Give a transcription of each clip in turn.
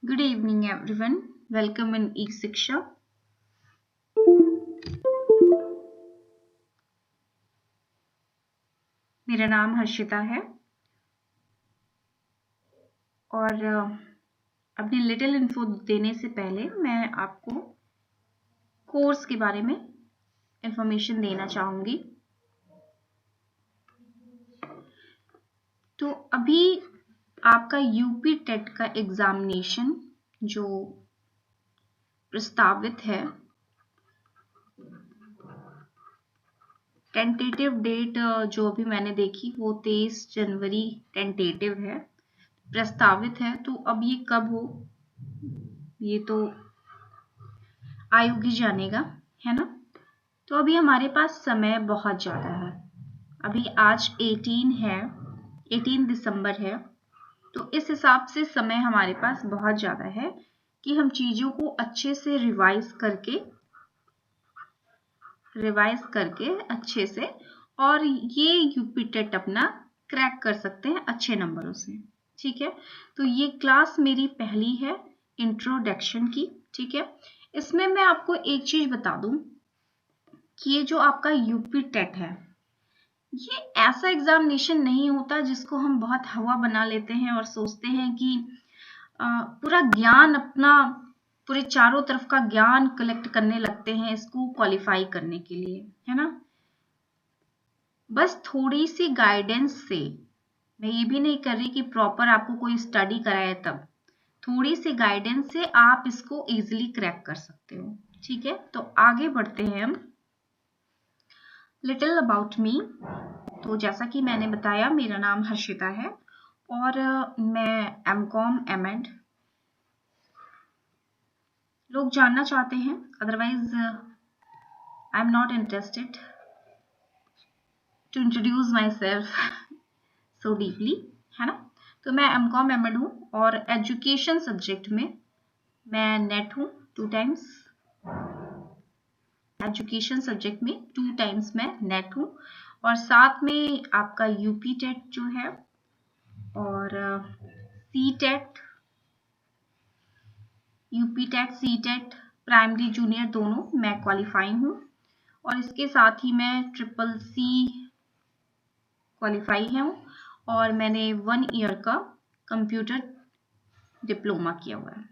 Good evening, everyone. Welcome in e-शिक्षा. मेरा नाम हर्षिता है और अपनी लिटिल इन्फो देने से पहले मैं आपको कोर्स के बारे में इंफॉर्मेशन देना चाहूँगी। तो अभी आपका यूपी टेट का एग्जामिनेशन जो प्रस्तावित है, टेंटेटिव डेट जो अभी मैंने देखी वो 23 जनवरी टेंटेटिव है, प्रस्तावित है। तो अब ये कब हो ये तो आयोग ही जानेगा, है ना। तो अभी हमारे पास समय बहुत ज़्यादा है। अभी आज 18 दिसंबर है, तो इस हिसाब से समय हमारे पास बहुत ज़्यादा है कि हम चीज़ों को अच्छे से रिवाइज करके अच्छे से और ये यूपी टेट अपना क्रैक कर सकते हैं अच्छे नंबरों से। ठीक है, तो ये क्लास मेरी पहली है इंट्रोडक्शन की। ठीक है, इसमें मैं आपको एक चीज बता दूं कि ये जो आपका यूपी टेट है, ये ऐसा एग्जामिनेशन नहीं होता जिसको हम बहुत हवा बना लेते हैं और सोचते हैं कि पूरा ज्ञान अपना पूरे चारों तरफ का ज्ञान कलेक्ट करने लगते हैं इसको क्वालिफाई करने के लिए, है ना। बस थोड़ी सी गाइडेंस से, मैं ये भी नहीं कर रही कि प्रॉपर आपको कोई स्टडी कराए, तब थोड़ी सी गाइडेंस से आप इसको इजीली क्रैक कर सकते हो। ठीक है, तो आगे बढ़ते हैं हम। Little about me. तो जैसा कि मैंने बताया, मेरा नाम हर्षिता है और मैं एमकॉम एमएड लोग जानना चाहते हैं, otherwise I am not interested to introduce myself so deeply, है ना। तो मैं एमकॉम एमएड हूँ और एजुकेशन सब्जेक्ट में मैं नेट हूँ 2 टाइम्स। एजुकेशन सब्जेक्ट में 2 टाइम्स मैं नेट हूँ और साथ में आपका यूपी टेट जो है और C TET, UP TET, C TET, primary junior दोनों मैं क्वालिफाई हूँ और इसके साथ ही मैं ट्रिपल सी क्वालिफाई हूँ और मैंने 1 ईयर का कंप्यूटर डिप्लोमा किया हुआ है।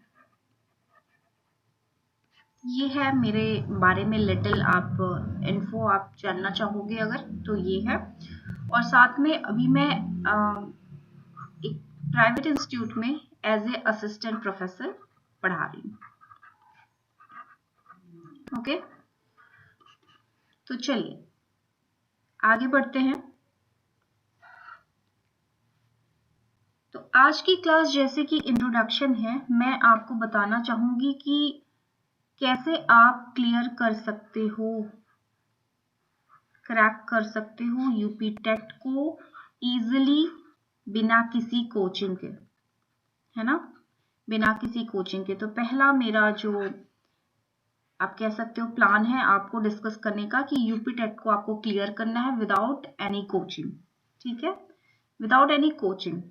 ये है मेरे बारे में लिटिल आप इन्फो आप जानना चाहोगे अगर, तो ये है। और साथ में अभी मैं एक प्राइवेट इंस्टीट्यूट में एज ए असिस्टेंट प्रोफेसर पढ़ा रही हूँ। ओके, तो चलिए आगे बढ़ते हैं। तो आज की क्लास जैसे कि इंट्रोडक्शन है, मैं आपको बताना चाहूंगी कि कैसे आप क्लियर कर सकते हो, क्रैक कर सकते हो यूपी टेट को इजीली बिना किसी कोचिंग के, है ना, बिना किसी कोचिंग के। तो पहला मेरा जो आप कह सकते हो प्लान है आपको डिस्कस करने का कि यूपी टेट को आपको क्लियर करना है विदाउट एनी कोचिंग। ठीक है, विदाउट एनी कोचिंग।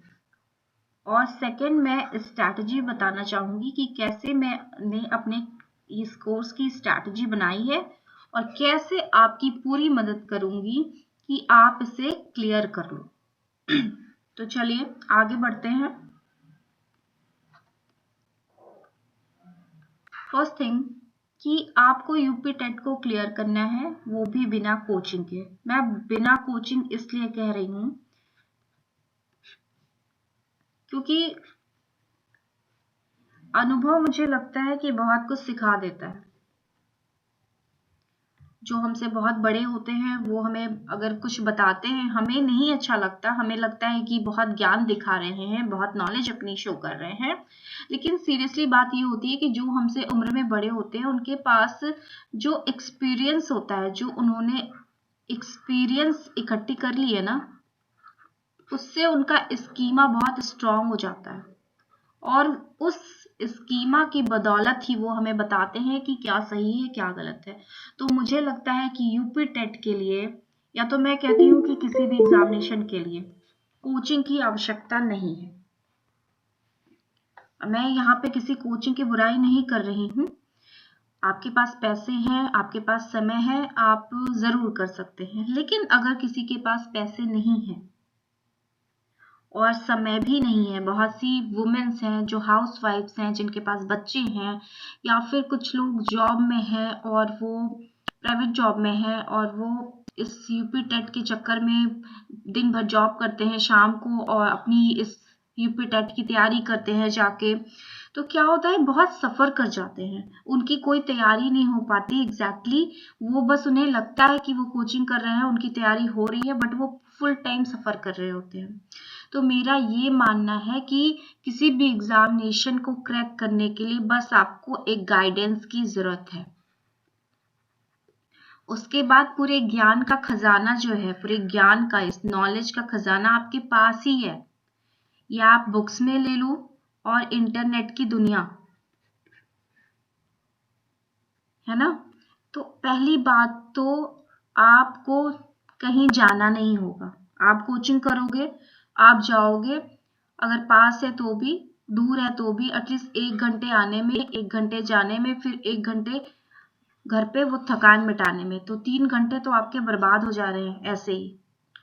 और सेकंड मैं स्ट्रैटेजी बताना चाहूंगी कि कैसे मैंने अपने इस कोर्स की स्ट्रैटेजी बनाई है और कैसे आपकी पूरी मदद करूंगी कि आप इसे क्लियर कर लो। तो चलिए आगे बढ़ते हैं। फर्स्ट थिंग कि आपको यूपी टेट को क्लियर करना है, वो भी बिना कोचिंग के। मैं बिना कोचिंग इसलिए कह रही हूं क्योंकि अनुभव मुझे लगता है कि बहुत कुछ सिखा देता है। जो हमसे बहुत बड़े होते हैं वो हमें अगर कुछ बताते हैं, हमें नहीं अच्छा लगता, हमें लगता है कि बहुत ज्ञान दिखा रहे हैं, बहुत नॉलेज अपनी शो कर रहे हैं। लेकिन सीरियसली बात ये होती है कि जो हमसे उम्र में बड़े होते हैं उनके पास जो एक्सपीरियंस होता है, जो उन्होंने एक्सपीरियंस इकट्ठी कर ली है ना, उससे उनका स्कीमा बहुत स्ट्रांग हो जाता है और उस स्कीमा की बदौलत ही वो हमें बताते हैं कि क्या सही है क्या गलत है। तो मुझे लगता है कि यूपी टेट के लिए, या तो मैं कहती हूँ कि किसी भी एग्जामिनेशन के लिए कोचिंग की आवश्यकता नहीं है। मैं यहाँ पे किसी कोचिंग की बुराई नहीं कर रही हूँ। आपके पास पैसे हैं, आपके पास समय है, आप जरूर कर सकते हैं। लेकिन अगर किसी के पास पैसे नहीं है और समय भी नहीं है, बहुत सी वुमेन्स हैं जो हाउस वाइफ्स हैं, जिनके पास बच्चे हैं, या फिर कुछ लोग जॉब में हैं और वो प्राइवेट जॉब में हैं और वो इस यूपी टेट के चक्कर में दिन भर जॉब करते हैं, शाम को और अपनी इस यूपी टेट की तैयारी करते हैं जाके, तो क्या होता है बहुत सफर कर जाते हैं, उनकी कोई तैयारी नहीं हो पाती एग्जैक्टली। वो बस उन्हें लगता है कि वो कोचिंग कर रहे हैं, उनकी तैयारी हो रही है, बट वो फुल टाइम सफर कर रहे होते हैं। तो मेरा ये मानना है कि किसी भी एग्जामिनेशन को क्रैक करने के लिए बस आपको एक गाइडेंस की जरूरत है। उसके बाद पूरे ज्ञान का खजाना जो है, पूरे ज्ञान का, इस नॉलेज का खजाना आपके पास ही है। या आप बुक्स में ले लो और इंटरनेट की दुनिया, है ना। तो पहली बात तो आपको कहीं जाना नहीं होगा। आप कोचिंग करोगे, आप जाओगे, अगर पास है तो भी, दूर है तो भी, एटलीस्ट 1 घंटे आने में, 1 घंटे जाने में, फिर 1 घंटे घर पे वो थकान मिटाने में, तो 3 घंटे तो आपके बर्बाद हो जा रहे हैं ऐसे ही,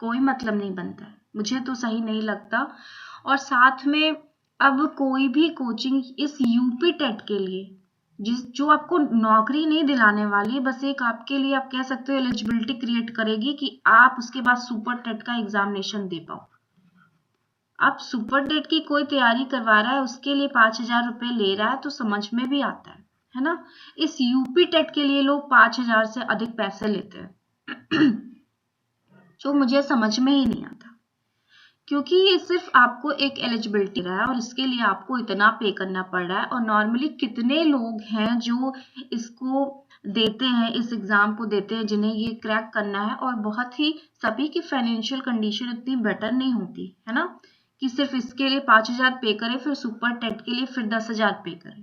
कोई मतलब नहीं बनता है। मुझे तो सही नहीं लगता। और साथ में अब कोई भी कोचिंग इस यूपी टेट के लिए, जो आपको नौकरी नहीं दिलाने वाली, बस एक आपके लिए, आप कह सकते हो, एलिजिबिलिटी क्रिएट करेगी कि आप उसके बाद सुपर टेट का एग्जामिनेशन दे पाओ। आप सुपर टेट की कोई तैयारी करवा रहा है, उसके लिए 5,000 रुपए ले रहा है, तो समझ में भी आता है ना। इस यूपी टेट के लिए लोग 5,000 से अधिक पैसे लेते हैं जो मुझे समझ में ही नहीं आता, क्योंकि ये सिर्फ आपको एक एलिजिबिलिटी रहा है और इसके लिए आपको इतना पे करना पड़ रहा है। और नॉर्मली कितने लोग हैं जो इसको देते हैं, इस एग्जाम को देते हैं, जिन्हें ये क्रैक करना है, और बहुत ही सभी की फाइनेंशियल कंडीशन इतनी बेटर नहीं होती है ना, कि सिर्फ इसके लिए 5,000 पे करें, फिर सुपर टेट के लिए फिर 10,000 पे करें।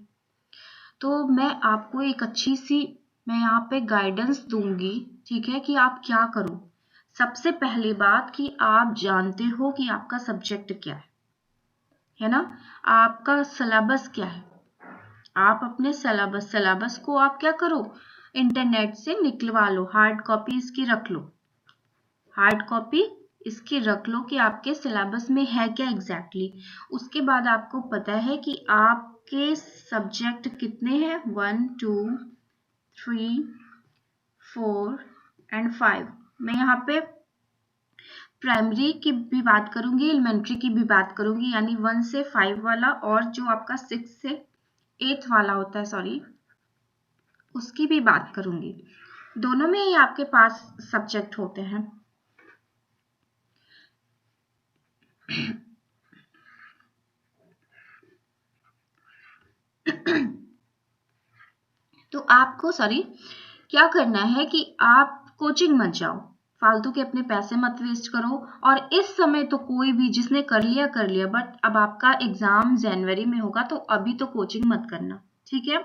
तो मैं आपको एक अच्छी सी, मैं यहाँ पे गाइडेंस दूंगी, ठीक है, कि आप क्या करो। सबसे पहली बात कि आप जानते हो कि आपका सब्जेक्ट क्या है ना, आपका सिलेबस क्या है। आप अपने सिलेबस को आप क्या करो, इंटरनेट से निकलवा लो, हार्ड कॉपी इसकी रख लो, हार्ड कॉपी इसकी रख लो कि आपके सिलेबस में है क्या एग्जैक्टली। उसके बाद आपको पता है कि आपके सब्जेक्ट कितने हैं, 1 2 3 4 एंड 5। मैं यहाँ पे प्राइमरी की भी बात करूंगी, एलिमेंट्री की भी बात करूंगी, यानी 1 से 5 वाला, और जो आपका 6 से 8 वाला होता है, सॉरी, उसकी भी बात करूंगी। दोनों में ही आपके पास सब्जेक्ट होते हैं। तो आपको, सॉरी, क्या करना है कि आप कोचिंग मत जाओ, फालतू के अपने पैसे मत वेस्ट करो। और इस समय तो कोई भी जिसने कर लिया, बट अब आपका एग्जाम जनवरी में होगा, तो अभी तो कोचिंग मत करना, ठीक है।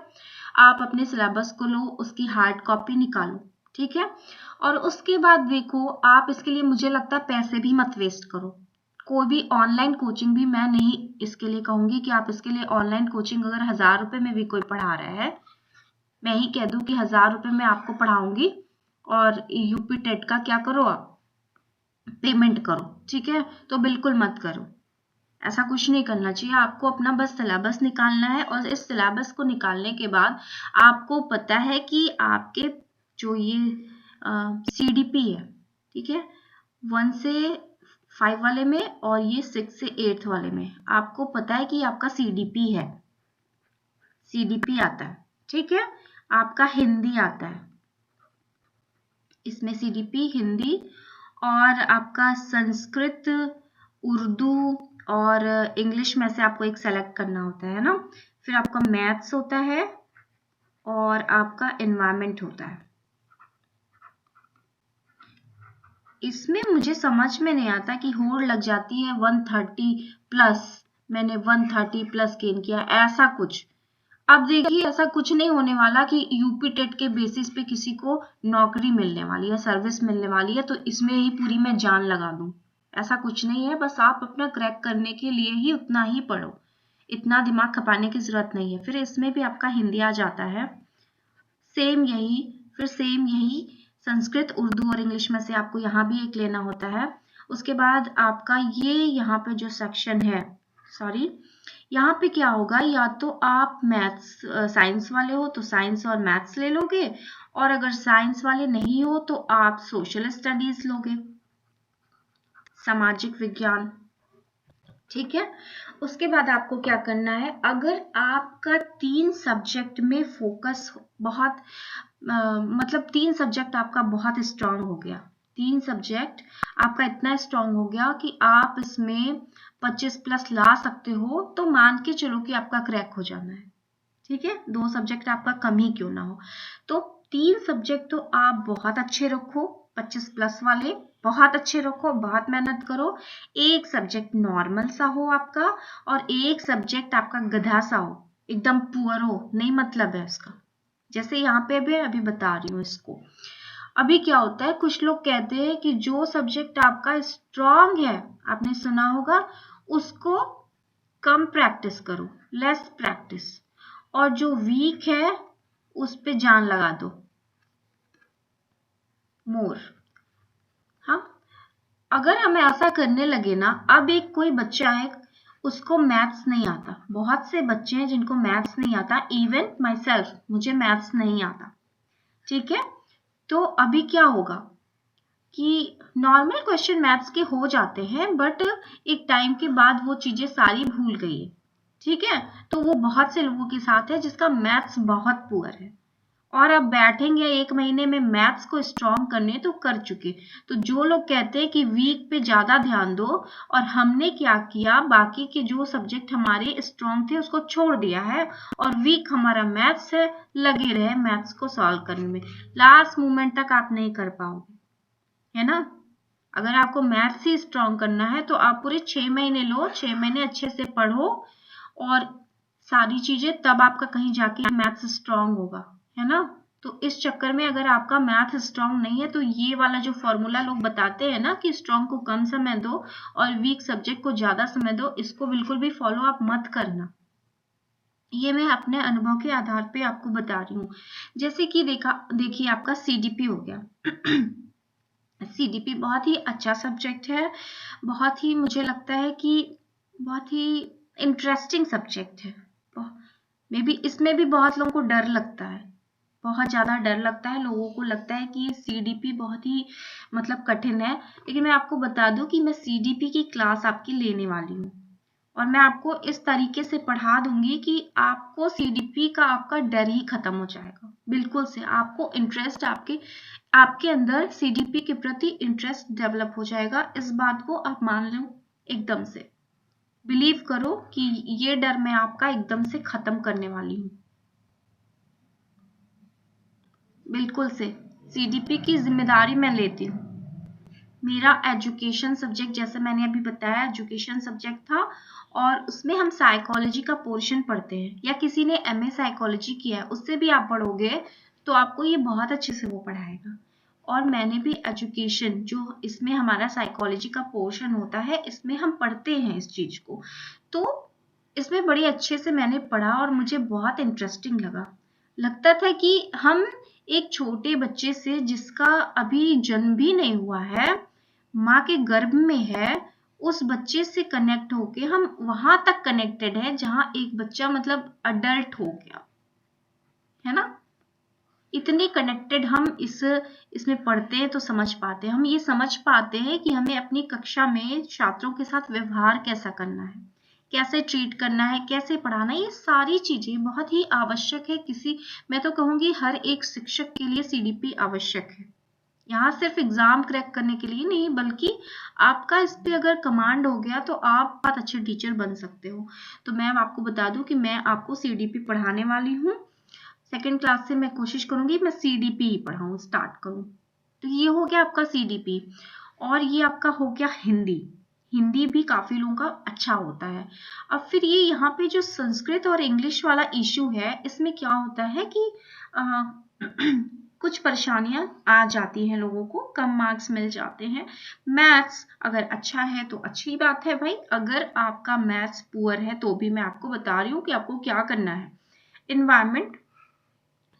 आप अपने सिलेबस को लो, उसकी हार्ड कॉपी निकालो, ठीक है। और उसके बाद देखो, आप इसके लिए, मुझे लगता है, पैसे भी मत वेस्ट करो। कोई भी ऑनलाइन कोचिंग भी मैं नहीं इसके लिए कहूंगी कि आप इसके लिए ऑनलाइन कोचिंग, अगर 1,000 रुपए में भी कोई पढ़ा रहा है, मैं ही कह दूं कि 1,000 रुपए में आपको पढ़ाऊंगी और यूपी टेट का क्या करो, आप पेमेंट करो, ठीक है, तो बिल्कुल मत करो। ऐसा कुछ नहीं करना चाहिए। आपको अपना बस सिलेबस निकालना है, और इस सिलेबस को निकालने के बाद आपको पता है कि आपके जो ये CDP है, ठीक है, 1 से 5 वाले में और ये 6 से 8 वाले में, आपको पता है कि आपका CDP है, CDP आता है, ठीक है। आपका हिंदी आता है, इसमें CDP हिंदी, और आपका संस्कृत, उर्दू और इंग्लिश में से आपको एक सेलेक्ट करना होता है ना। फिर आपका मैथ्स होता है और आपका एनवायरनमेंट होता है। इसमें मुझे समझ में नहीं आता कि होड़ लग जाती है 130 प्लस, मैंने 130 प्लस गेन किया, ऐसा कुछ अब देखिए ऐसा कुछ नहीं होने वाला कि यूपी टेट के बेसिस पे किसी को नौकरी मिलने वाली है, सर्विस मिलने वाली है, तो इसमें ही पूरी मैं जान लगा दूं। ऐसा कुछ नहीं है, बस आप अपना क्रैक करने के लिए ही उतना ही पढ़ो, इतना दिमाग खपाने की जरूरत नहीं है। फिर इसमें भी आपका हिंदी आ जाता है, सेम यही, फिर सेम यही संस्कृत, उर्दू और इंग्लिश में से आपको यहाँ भी एक लेना होता है। उसके बाद आपका ये यहाँ पे जो सेक्शन है, सॉरी, यहाँ पे क्या होगा, या तो आप मैथ्स साइंस वाले हो तो साइंस और मैथ्स ले लोगे, और अगर साइंस वाले नहीं हो तो आप सोशल स्टडीज लोगे, सामाजिक विज्ञान। ठीक है, उसके बाद आपको क्या करना है, अगर आपका 3 सब्जेक्ट में फोकस बहुत मतलब 3 सब्जेक्ट आपका बहुत स्ट्रांग हो गया, 3 सब्जेक्ट आपका इतना स्ट्रांग हो गया कि आप इसमें 25+ ला सकते हो, तो मान के चलो कि आपका क्रैक हो जाना है। ठीक है, 2 सब्जेक्ट आपका कम ही क्यों ना हो, तो 3 सब्जेक्ट तो आप बहुत अच्छे रखो, 25+ वाले बहुत अच्छे रखो, बहुत मेहनत करो। एक सब्जेक्ट नॉर्मल सा हो आपका, और एक सब्जेक्ट आपका गधा सा हो, एकदम पुअर हो, नहीं मतलब है इसका। जैसे यहाँ पे भी अभी बता रही हूँ इसको। अभी क्या होता है, कुछ लोग कहते हैं कि जो सब्जेक्ट आपका स्ट्रांग है, आपने सुना होगा, उसको कम प्रैक्टिस करो, लेस प्रैक्टिस, और जो वीक है उस पे जान लगा दो, मोर। हाँ, अगर हम ऐसा करने लगे ना, अब एक कोई बच्चा है उसको मैथ्स नहीं आता, बहुत से बच्चे हैं जिनको मैथ्स नहीं आता, इवन माई सेल्फ, मुझे मैथ्स नहीं आता। ठीक है, तो अभी क्या होगा कि नॉर्मल क्वेश्चन मैथ्स के हो जाते हैं, बट एक टाइम के बाद वो चीजें सारी भूल गई है। ठीक है, तो वो बहुत से लोगों के साथ है जिसका मैथ्स बहुत पुअर है, और अब बैठेंगे 1 महीने में मैथ्स को स्ट्रॉन्ग करने तो कर चुके। तो जो लोग कहते हैं कि वीक पे ज्यादा ध्यान दो, और हमने क्या किया, बाकी के जो सब्जेक्ट हमारे स्ट्रॉन्ग थे उसको छोड़ दिया है, और वीक हमारा मैथ्स है, लगे रहे मैथ्स को सॉल्व करने में, लास्ट मोमेंट तक आप नहीं कर पाओगे, है ना। अगर आपको मैथ्स ही स्ट्रॉन्ग करना है तो आप पूरे 6 महीने लो, 6 महीने अच्छे से पढ़ो और सारी चीजें, तब आपका कहीं जाके मैथ्स स्ट्रॉन्ग होगा, है ना। तो इस चक्कर में अगर आपका मैथ स्ट्रॉन्ग नहीं है, तो ये वाला जो फॉर्मूला लोग बताते हैं ना कि स्ट्रॉन्ग को कम समय दो और वीक सब्जेक्ट को ज्यादा समय दो, इसको बिल्कुल भी फॉलो आप मत करना। ये मैं अपने अनुभव के आधार पे आपको बता रही हूँ। जैसे कि देखिए आपका सीडीपी हो गया। सीडीपी बहुत ही अच्छा सब्जेक्ट है, बहुत ही मुझे लगता है कि बहुत ही इंटरेस्टिंग सब्जेक्ट है। मे बी इसमें भी बहुत लोगों को डर लगता है, बहुत ज़्यादा डर लगता है, लोगों को लगता है कि ये सीडीपी बहुत ही मतलब कठिन है, लेकिन मैं आपको बता दूं कि मैं सीडीपी की क्लास आपकी लेने वाली हूँ, और मैं आपको इस तरीके से पढ़ा दूंगी कि आपको सीडीपी का आपका डर ही खत्म हो जाएगा, बिल्कुल से आपको इंटरेस्ट, आपके आपके अंदर सीडीपी के प्रति इंटरेस्ट डेवलप हो जाएगा। इस बात को आप मान लो, एकदम से बिलीव करो कि ये डर मैं आपका एकदम से खत्म करने वाली हूँ, बिल्कुल से सीडीपी की जिम्मेदारी मैं लेती हूँ। मेरा एजुकेशन सब्जेक्ट, जैसे मैंने अभी बताया, एजुकेशन सब्जेक्ट था, और उसमें हम साइकोलॉजी का पोर्शन पढ़ते हैं, या किसी ने एमए साइकोलॉजी किया है उससे भी आप पढ़ोगे तो आपको ये बहुत अच्छे से वो पढ़ाएगा। और मैंने भी एजुकेशन, जो इसमें हमारा साइकोलॉजी का पोर्शन होता है, इसमें हम पढ़ते हैं इस चीज को, तो इसमें बड़ी अच्छे से मैंने पढ़ा और मुझे बहुत इंटरेस्टिंग लगा। लगता था कि हम एक छोटे बच्चे से, जिसका अभी जन्म भी नहीं हुआ है, माँ के गर्भ में है, उस बच्चे से कनेक्ट होके हम वहां तक कनेक्टेड है जहां एक बच्चा मतलब अडल्ट हो गया, है ना। इतने कनेक्टेड हम इसमें पढ़ते हैं तो समझ पाते हैं, हम ये समझ पाते हैं कि हमें अपनी कक्षा में छात्रों के साथ व्यवहार कैसा करना है, कैसे ट्रीट करना है, कैसे पढ़ाना है, ये सारी चीजें बहुत ही आवश्यक है। मैं तो कहूंगी हर एक शिक्षक के लिए सीडीपी आवश्यक है, यहाँ सिर्फ एग्जाम क्रैक करने के लिए नहीं, बल्कि आपका इस पे अगर कमांड हो गया तो आप बहुत अच्छे टीचर बन सकते हो। तो मैं आपको बता दूं कि मैं आपको सीडीपी पढ़ाने वाली हूँ। सेकेंड क्लास से मैं कोशिश करूंगी मैं सीडीपी ही पढ़ाऊँ, स्टार्ट करूँ। तो ये हो गया आपका सीडीपी, और ये आपका हो गया हिंदी। हिंदी भी काफी लोगों का अच्छा होता है। अब फिर ये यहाँ पे जो संस्कृत और इंग्लिश वाला इशू है, इसमें क्या होता है कि कुछ परेशानियां आ जाती हैं, लोगों को कम मार्क्स मिल जाते हैं। मैथ्स अगर अच्छा है तो अच्छी बात है भाई, अगर आपका मैथ्स पुअर है तो भी मैं आपको बता रही हूँ कि आपको क्या करना है। इन्वायरमेंट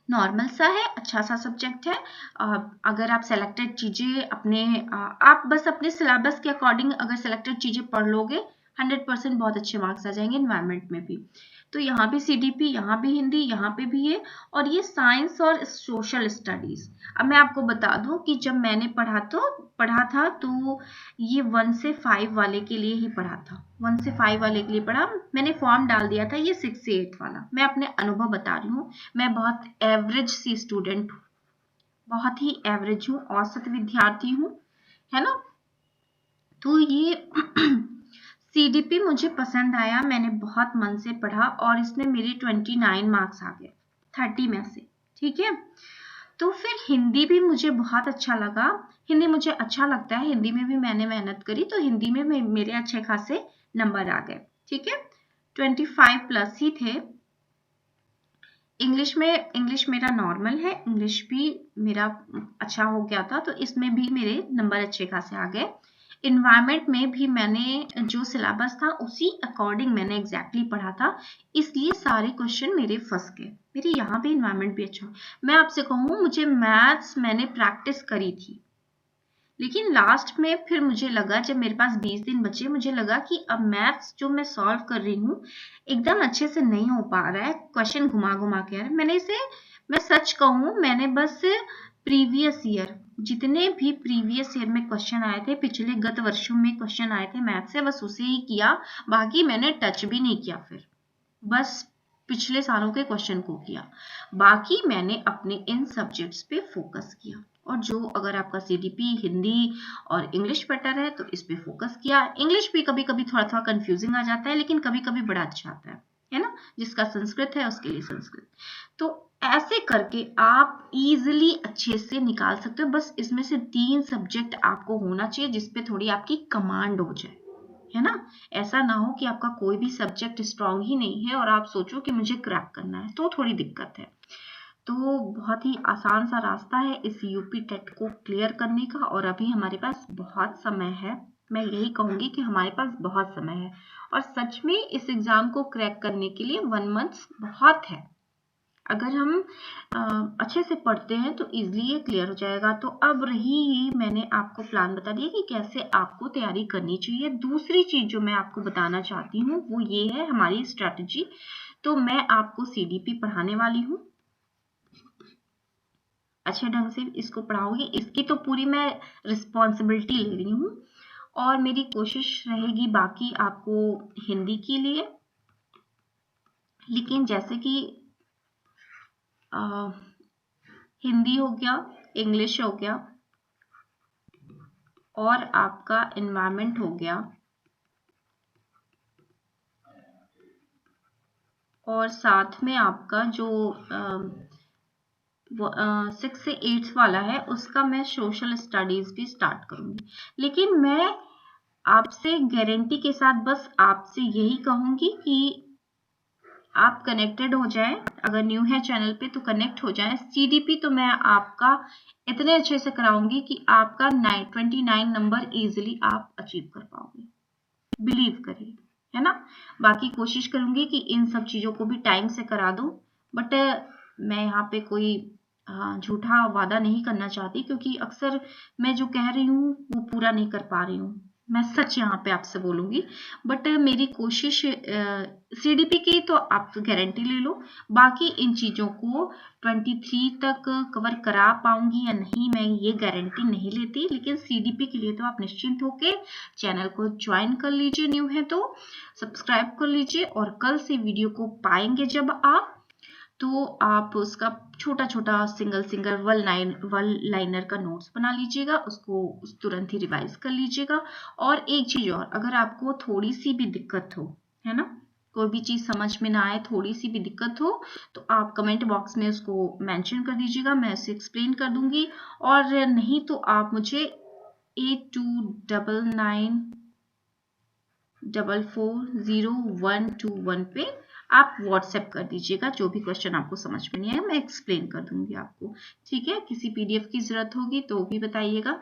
नॉर्मल सा है, अच्छा सा सब्जेक्ट है। अगर आप सेलेक्टेड चीजें अपने आप बस अपने सिलेबस के अकॉर्डिंग अगर सेलेक्टेड चीजें पढ़ लोगे 100% बहुत अच्छे मार्क्स आ जाएंगे इन्वायरमेंट में भी। तो यहाँ भी CDP, यहाँ भी हिंदी, यहाँ पे भी है। और ये साइंस और सोशल स्टडीज। अब मैं आपको बता दूं कि जब मैंने पढ़ा था तो ये 1 से 5 वाले के लिए ही पढ़ा था। 1 से 5 वाले के लिए पढ़ा मैंने, फॉर्म डाल दिया था ये 6 से 8 वाला। मैं अपने अनुभव बता रही हूँ, मैं बहुत एवरेज सी स्टूडेंट हूँ, बहुत ही एवरेज हूँ, औसत विद्यार्थी हूँ, है ना। तो ये CDP मुझे पसंद आया, मैंने बहुत मन से पढ़ा और इसमें मेरे 29 मार्क्स आ गए 30 में से, ठीक है। तो फिर हिंदी भी मुझे बहुत अच्छा लगा, हिंदी मुझे अच्छा लगता है, हिंदी में भी मैंने मेहनत करी तो हिंदी में मेरे अच्छे खासे नंबर आ गए, ठीक है, 25 प्लस ही थे। इंग्लिश मेरा नॉर्मल है, इंग्लिश भी मेरा अच्छा हो गया था, तो इसमें भी मेरे नंबर अच्छे खासे आ गए। इन्वायरमेंट में भी मैंने जो सिलेबस था उसी अकॉर्डिंग मैंने एग्जैक्टली पढ़ा था, इसलिए सारे क्वेश्चन मेरे फंस गए। मेरे यहाँ पे इन्वायरमेंट भी अच्छा। मैं आपसे कहूँ, मुझे मैथ्स मैंने प्रैक्टिस करी थी, लेकिन लास्ट में फिर मुझे लगा, जब मेरे पास 20 दिन बचे, मुझे लगा कि अब मैथ्स जो मैं सॉल्व कर रही हूँ एकदम अच्छे से नहीं हो पा रहा है, क्वेश्चन घुमा घुमा के। मैं सच कहूँ, मैंने बस प्रीवियस ईयर जितने भी प्रीवियस ईयर में क्वेश्चन आए थे, पिछले गत वर्षों में क्वेश्चन आए थे मैथ्स से, बस उसे ही किया, बाकी मैंने टच भी नहीं किया। फिर बस पिछले सालों के क्वेश्चन को किया, बाकी मैंने अपने इन सब्जेक्ट्स पे फोकस किया। और जो अगर आपका CDP हिंदी और इंग्लिश बेटर है तो इस पे फोकस किया। इंग्लिश भी कभी कभी थोड़ा थोड़ा कंफ्यूजिंग आ जाता है, लेकिन कभी कभी बड़ा अच्छा आता है ना। जिसका संस्कृत है उसके लिए संस्कृत। तो ऐसे करके आप इजीली अच्छे से निकाल सकते हो। बस इसमें से 3 सब्जेक्ट आपको होना चाहिए जिसपे थोड़ी आपकी कमांड हो जाए, है ना। ऐसा ना हो कि आपका कोई भी सब्जेक्ट स्ट्रांग ही नहीं है और आप सोचो कि मुझे क्रैक करना है, तो थोड़ी दिक्कत है। तो बहुत ही आसान सा रास्ता है इस UP टेट को क्लियर करने का, और अभी हमारे पास बहुत समय है। मैं यही कहूंगी कि हमारे पास बहुत समय है, और सच में इस एग्जाम को क्रैक करने के लिए 1 मंथ बहुत है। अगर हम अच्छे से पढ़ते हैं तो इजीली ये क्लियर हो जाएगा। तो अब रही ये, मैंने आपको प्लान बता दिया कि कैसे आपको तैयारी करनी चाहिए। दूसरी चीज जो मैं आपको बताना चाहती हूँ वो ये है हमारी स्ट्रैटेजी। तो मैं आपको CDP पढ़ाने वाली हूँ, अच्छे ढंग से इसको पढ़ाऊंगी, इसकी तो पूरी मैं रिस्पॉन्सिबिलिटी ले रही हूँ। और मेरी कोशिश रहेगी बाकी आपको हिंदी के लिए, लेकिन जैसे कि हिंदी हो गया, इंग्लिश हो गया, और आपका एनवायरनमेंट हो गया, और साथ में आपका जो 6 से 8 वाला है उसका मैं सोशल स्टडीज भी स्टार्ट करूंगी। लेकिन मैं आपसे गारंटी के साथ बस आपसे यही कहूंगी कि आप कनेक्टेड हो जाएं। अगर न्यू है चैनल पे तो कनेक्ट हो जाएं। CDP तो मैं आपका इतने अच्छे से कराऊंगी कि आपका 29 नंबर इजीली आप अचीव कर पाओगे, बिलीव करिए, है ना। बाकी कोशिश करूंगी कि इन सब चीजों को भी टाइम से करा दूं, बट मैं यहाँ पे कोई झूठा वादा नहीं करना चाहती, क्योंकि अक्सर मैं जो कह रही हूँ वो पूरा नहीं कर पा रही हूँ। मैं सच यहाँ पे आपसे बोलूंगी, बट मेरी कोशिश CDP की तो आप गारंटी ले लो। बाकी इन चीजों को 23 तक कवर करा पाऊंगी या नहीं, मैं ये गारंटी नहीं लेती। लेकिन CDP के लिए तो आप निश्चिंत होके चैनल को ज्वाइन कर लीजिए, न्यू है तो सब्सक्राइब कर लीजिए, और कल से वीडियो को पाएंगे जब आप, तो आप उसका छोटा छोटा सिंगल वन लाइनर का नोट्स बना लीजिएगा, उसको तुरंत ही रिवाइज कर लीजिएगा। और एक चीज और, अगर आपको थोड़ी सी भी दिक्कत हो, है ना, कोई भी चीज समझ में ना आए, थोड़ी सी भी दिक्कत हो, तो आप कमेंट बॉक्स में उसको मेंशन कर दीजिएगा, मैं उसे एक्सप्लेन कर दूंगी। और नहीं तो आप मुझे 8299 944012 पे आप व्हाट्सएप कर दीजिएगा। जो भी क्वेश्चन आपको समझ में नहीं आया मैं एक्सप्लेन कर दूंगी आपको, ठीक है। किसी PDF की जरूरत होगी तो भी बताइएगा,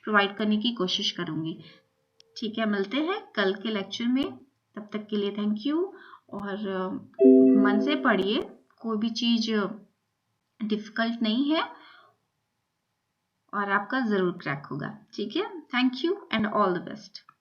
प्रोवाइड करने की कोशिश करूंगी, ठीक है। मिलते हैं कल के लेक्चर में, तब तक के लिए थैंक यू। और मन से पढ़िए, कोई भी चीज डिफिकल्ट नहीं है और आपका जरूर क्रैक होगा, ठीक है। Thank you and all the best.